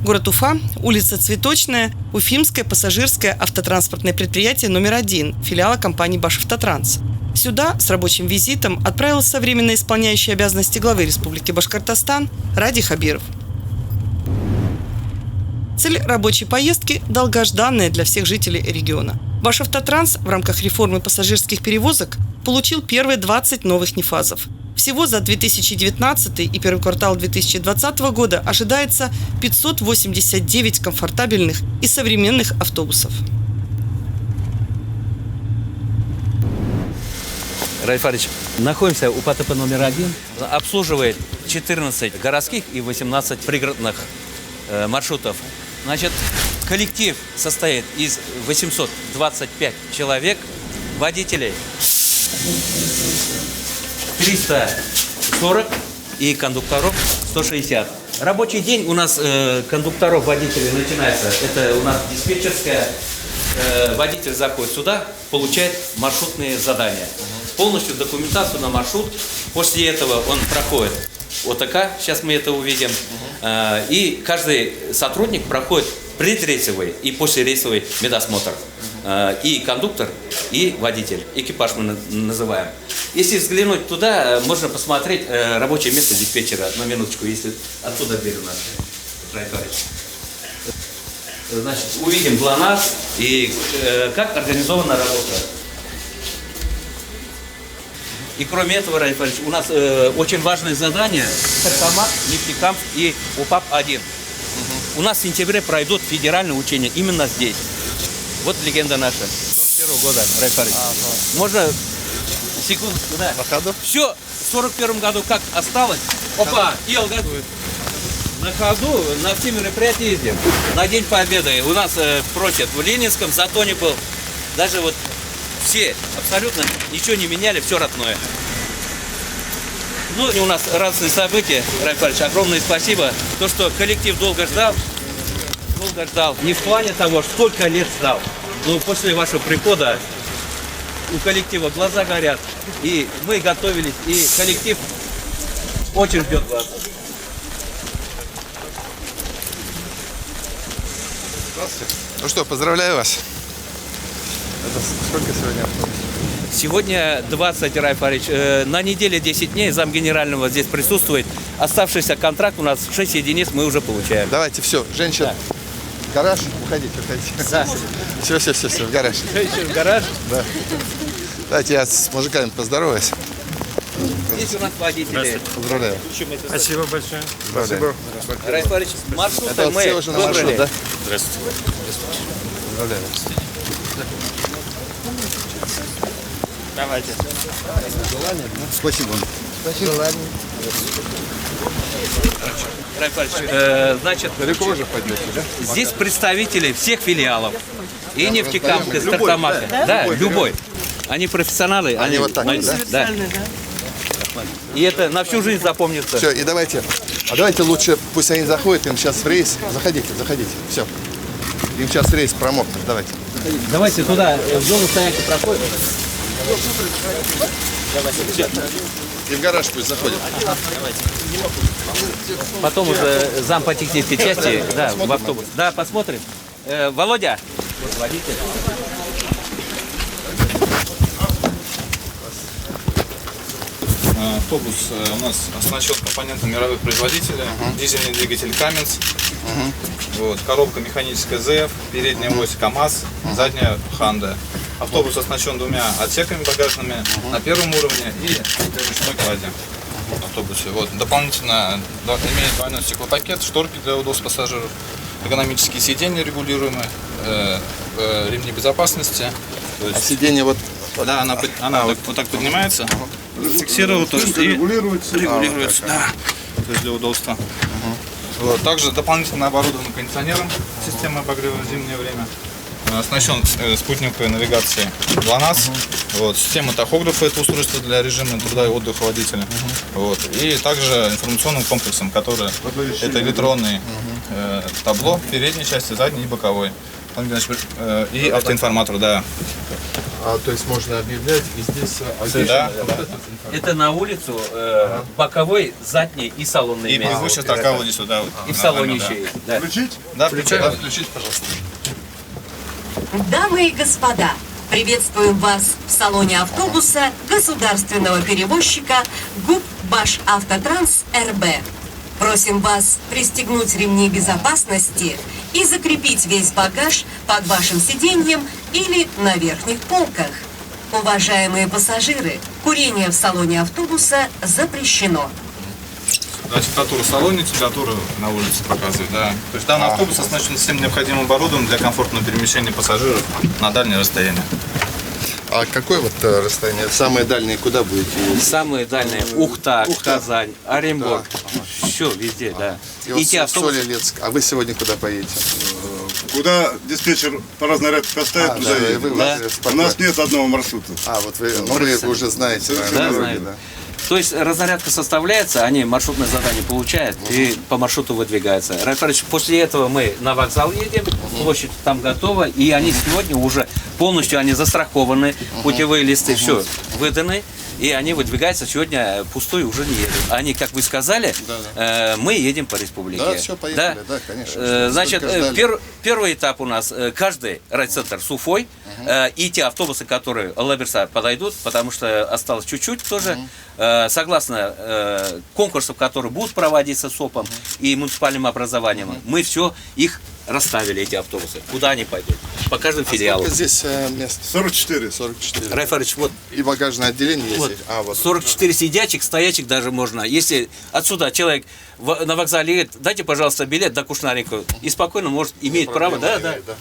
Город Уфа, улица Цветочная, Уфимское пассажирское автотранспортное предприятие номер 1, филиала компании «Башавтотранс». Сюда с рабочим визитом отправился временно исполняющий обязанности главы Республики Башкортостан Ради Хабиров. Цель рабочей поездки – долгожданная для всех жителей региона. Башавтотранс в рамках реформы пассажирских перевозок получил первые 20 новых нефазов. Всего за 2019 и первый квартал 2020 года ожидается 589 комфортабельных и современных автобусов. Райфарович, находимся у ПТП номер 1, обслуживает 14 городских и 18 пригородных маршрутов. Значит, коллектив состоит из 825 человек, водителей 340 и кондукторов 160. Рабочий день у нас кондукторов, водителей начинается. Это у нас диспетчерская. Водитель заходит сюда, получает маршрутные задания. Полностью документацию на маршрут. После этого он проходит ОТК, сейчас мы это увидим. И каждый сотрудник проходит предрейсовый и послерейсовый медосмотр. И кондуктор, и водитель. Экипаж мы называем. Если взглянуть туда, можно посмотреть рабочее место диспетчера. На минуточку, если отсюда дверь у нас. Значит, увидим ГЛОНАСС и как организована работа. И кроме этого, Райфарович, у нас очень важное задание – Саркомат, Нефтекамск и УПАП-1. У нас в сентябре пройдут федеральные учения именно здесь. Вот легенда наша. 41 года, Райфарович. Можно секунду, да. На ходу? Все, в 41 году как осталось. Опа, Елга. На ходу, на все мероприятия ездим. На День Победы у нас просят в Ленинском, Затоне был. Даже вот все абсолютно ничего не меняли, все родное. Ну, у нас радостные события, Райфарович, огромное спасибо. То, что коллектив долго ждал. Не в плане того, сколько лет ждал. Но после вашего прихода у коллектива глаза горят. И мы готовились, и коллектив очень ждет вас. Ну что, поздравляю вас. Это сколько сегодня автобусов? Сегодня 20, Райфарович. На неделе 10 дней замгенерального здесь присутствует. Оставшийся контракт у нас 6 единиц мы уже получаем. Давайте, все, женщина. Да. Гараж, уходите. Да. Все, в гараж. В гараж? Да. Давайте я с мужиками поздороваюсь. Здесь у нас водители. Поздравляю. Спасибо большое. Спасибо. Райфарович, маршруты это мы все уже на маршрут, выбрали. да? Здравствуйте. Поздравляю. Давайте. Спасибо. Райфарович, значит, Далеко уже поднялись, да? здесь представители всех филиалов. И Нефтекамска, и Стартамака. Да, любой. Они профессионалы. Они вот так, да? И это на всю жизнь запомнится. Все, и давайте лучше, пусть они заходят, им сейчас в рейс. Заходите. Все. Им сейчас рейс промокнет. Давайте туда, в зону стоянки проходим. И в гараж пусть заходят. Потом уже зам по технической части, да, в автобус. Да, посмотрим. Володя. Вот водитель. Автобус у нас оснащен компонентом мировых производителей. Дизельный двигатель Каменс. Вот, коробка механическая ЗФ, передняя ось КАМАЗ, задняя Ханда. Автобус оснащен двумя отсеками багажными на первом уровне и ручной клади в автобусе. Вот, дополнительно имеет двойной стеклопакет, шторки для удобства пассажиров, эргономические сиденья регулируемые, ремни безопасности. А сиденье вот... Да, она вот так поднимается, фиксировала, то есть регулируется, да, то есть для удобства. Вот, также дополнительно оборудован кондиционером, система обогрева в зимнее время. Оснащен спутниковой навигацией ГЛОНАСС. Вот, система тахографа, это устройство для режима труда и отдыха водителя. Вот, и также информационным комплексом, который это электронный табло в передней части, задней и боковой. И автоинформатор, да. То есть можно объявлять и здесь Да. Это на улицу боковой, задний и салонный И место. превозчик торговли сюда. И в салоне еще есть. Да. Да, включить, пожалуйста. Дамы и господа, приветствуем вас в салоне автобуса государственного перевозчика ГУП «Башавтотранс РБ». Просим вас пристегнуть ремни безопасности и закрепить весь багаж под вашим сиденьем или на верхних полках. Уважаемые пассажиры, курение в салоне автобуса запрещено. Да, температуру в салоне, температуру на улице показывает, да. То есть данный автобус оснащен всем необходимым оборудованием для комфортного перемещения пассажиров на дальнее расстояние. А какое вот расстояние? Самые дальние куда будете? Самые дальние Ухта, Ухта. Казань, Оренбург. Все везде, да. И вот те автобусы. Солилецк. А вы сегодня куда поедете? Куда диспетчер по разнарядке поставит, туда да, и едем. вы Да. У нас нет одного маршрута. Вот вы уже знаете. Да, наверное, знаю. да. То есть разрядка составляется, они маршрутное задание получают и по маршруту выдвигаются. Рафаэльевич, после этого мы на вокзал едем, площадь там готова, и они сегодня уже полностью они застрахованы, путевые листы все выданы, и они выдвигаются сегодня пустой уже не едут. Они, как вы сказали, мы едем по республике. Да, все, поехали, да, конечно. Значит, Столько ждали. первый этап у нас, каждый райцентр с Уфой, и те автобусы, которые Лаберса подойдут, потому что осталось чуть-чуть тоже, согласно конкурсам, которые будут проводиться СОПом и муниципальным образованием, мы все их расставили, эти автобусы. Куда они пойдут? По каждому филиалу. Сколько здесь мест? 44. 44. Рафаэльевич, вот, И багажное отделение есть? вот, Вот. 44 сидячих, стоячих даже можно. Если отсюда человек на вокзале говорит, дайте, пожалуйста, билет до Кушнаренко, и спокойно может, имеет право, да,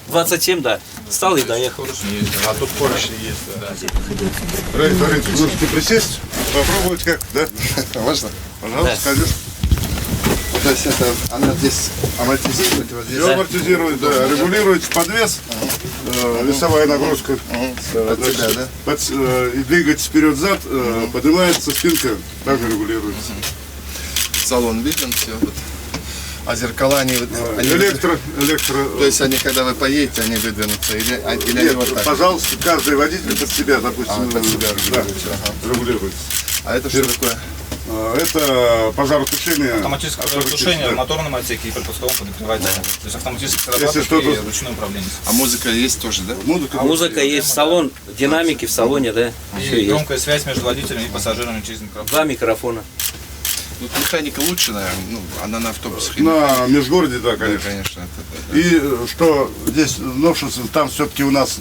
27, да, встал и доехал. А тут поручни есть, да. Рафаэль, можете присесть, попробовать как, да? Можно? Пожалуйста, скажешь. То есть это она здесь амортизирует? Вот здесь? Все амортизирует, да, регулируется подвес, весовая нагрузка. Под себя, да? И двигается вперед-зад, поднимается спинка, также регулируется. Салон виден, все. Вот. А зеркала они... Электро. То есть они, когда вы поедете, они выдвинутся? Или они Нет, вот так? пожалуйста, каждый водитель под себя, допустим, под себя да, регулируется, регулируется. А это что такое? Это пожаротушение. Автоматическое пожаротушение в моторном отсеке и пропусковом подогревателе. То есть автоматически Если срабатывает что-то- и ручное управление. А музыка есть тоже, да? Музыка есть, салон, динамики в салоне, да, все И есть. громкая связь между водителем и пассажирами через микрофон. 2 микрофона. Ну, механика лучше, наверное, она на автобусах. На межгороде, да, Да, конечно. конечно. это- И что здесь новшество, там все-таки у нас,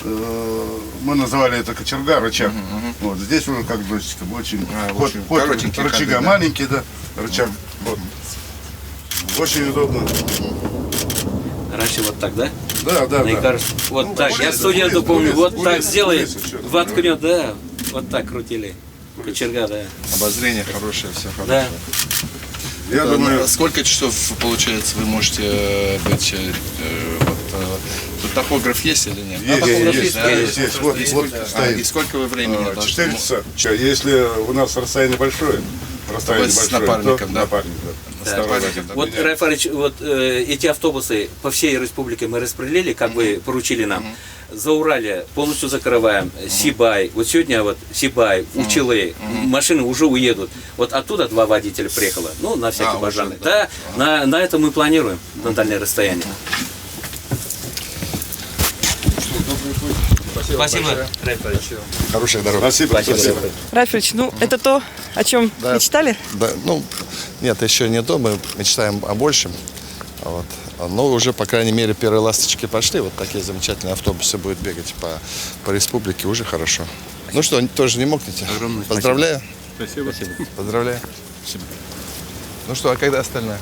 мы называли это кочерга, рычаг. Вот, здесь уже как джойстиком, очень, очень коротенький рычага ходы, да. маленький, да, рычаг. Вот. Очень удобно. Раньше вот так, да? Да. Мне кажется, вот так. Я вылез, студенту вылез, помню, вот вылез, так вылез, сделает, вылез, всё. воткнет, да, вот так крутили. Кочерга, да. Обозрение хорошее, все Да. хорошее. Я думаю, Сколько часов, получается, вы можете быть... тут тахограф есть или нет? есть. Вот И стоит. сколько вы времени? 4 часа. Если у нас расстояние большое, Вы с напарником, да? напарник, да. Да. Напарником, да. Вот, Рафаэльевич, вот эти автобусы по всей республике мы распределили, как вы поручили нам. За Урале полностью закрываем, Сибай. Вот сегодня вот Сибай, Учелы, машины уже уедут. Вот оттуда 2 водителя приехало, ну, на всякий уже, пожарный. да. Да, на это мы планируем, на дальнее расстояние. Спасибо, Рафаэльевич. Хороших дорог. Спасибо. Рафаэльевич, ну это то, о чем Да. мечтали? Да, ну, нет, еще не то, мы мечтаем о большем. Вот. Но уже, по крайней мере, первые ласточки пошли. Вот такие замечательные автобусы будут бегать по республике, уже хорошо. Ну что, тоже не мокнете? Огромное Поздравляю. Спасибо. Поздравляю. Ну что, а когда остальное?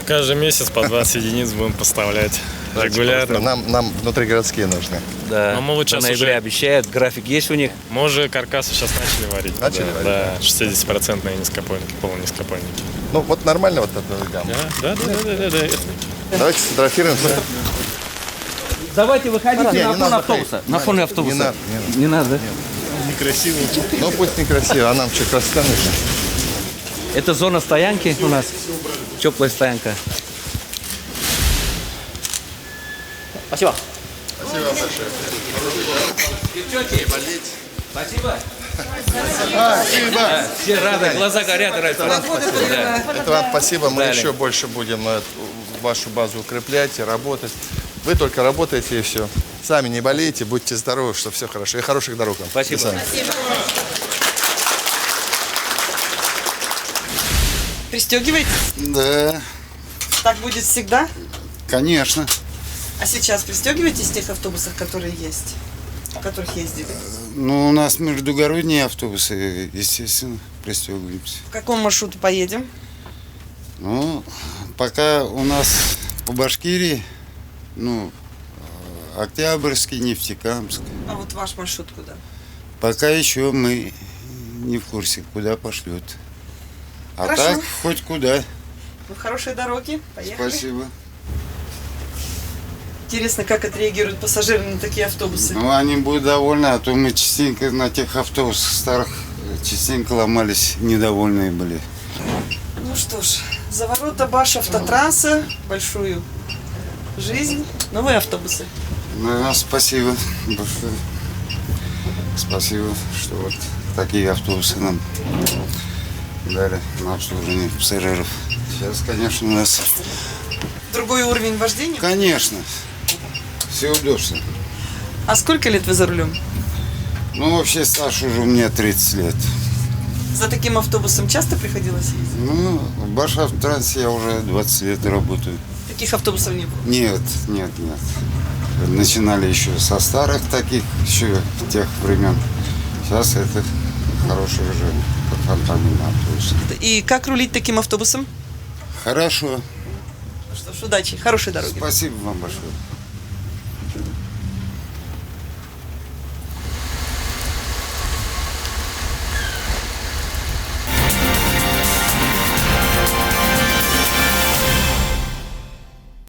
Каждый месяц по 20 единиц будем поставлять регулярно. Нам внутригородские нужны. Да, Но мы вот до сейчас ноября уже- обещают, график есть у них. Мы уже каркасы сейчас начали варить. Начали варить, Да, 60% низкопойники, полунизкопойники. Ну, вот нормально вот эта гамма. Да. Давайте сфотографируемся. Давайте выходите Не, на не фон надо автобуса. На фоне автобуса. Не надо, Не надо, да? Некрасиво. Ну, пусть некрасиво, а нам что, красота нужна? Это зона стоянки у нас. Теплая стоянка. Спасибо. Спасибо большое. Девчонки, спасибо. Спасибо. Да, все рады, глаза горят. Да. Это вам спасибо. Мы Далее. еще больше будем вашу базу укреплять и работать. Вы только работаете и все. Сами не болейте, будьте здоровы, что все хорошо. И хороших дорог вам. Спасибо. До свидания. Пристегиваетесь? Да, Так будет всегда? конечно. А сейчас пристегиваетесь в тех автобусах, которые есть? В которых ездили? Ну, у нас междугородние автобусы, естественно, пристегиваемся. По какому маршруту поедем? Ну, пока у нас по Башкирии, ну, Октябрьский, Нефтекамск. А вот ваш маршрут куда? Пока еще мы не в курсе, куда пошлют. А Хорошо. так, хоть куда. Ну, хорошей дороги. Поехали. Спасибо. Интересно, как отреагируют пассажиры на такие автобусы. Ну, они будут довольны, а то мы частенько на тех автобусах старых частенько ломались, недовольные были. Ну что ж, за ворота Башавтотранса, большую жизнь, новые автобусы. Ну, спасибо большое. Спасибо, что вот такие автобусы нам дали на обслуживание пассажиров. Сейчас, конечно, у нас... Другой уровень вождения? Конечно, все удобства. А сколько лет вы за рулем? Ну, вообще стаж уже у меня 30 лет. За таким автобусом часто приходилось ездить? Ну, в Башавтотрансе я уже 20 лет работаю. Таких автобусов не было? Нет. Начинали еще со старых таких, еще тех времен. Сейчас это хороший уже фонтанный автобус. И как рулить таким автобусом? Хорошо. Что ж, удачи, хорошей дороги. Спасибо вам большое.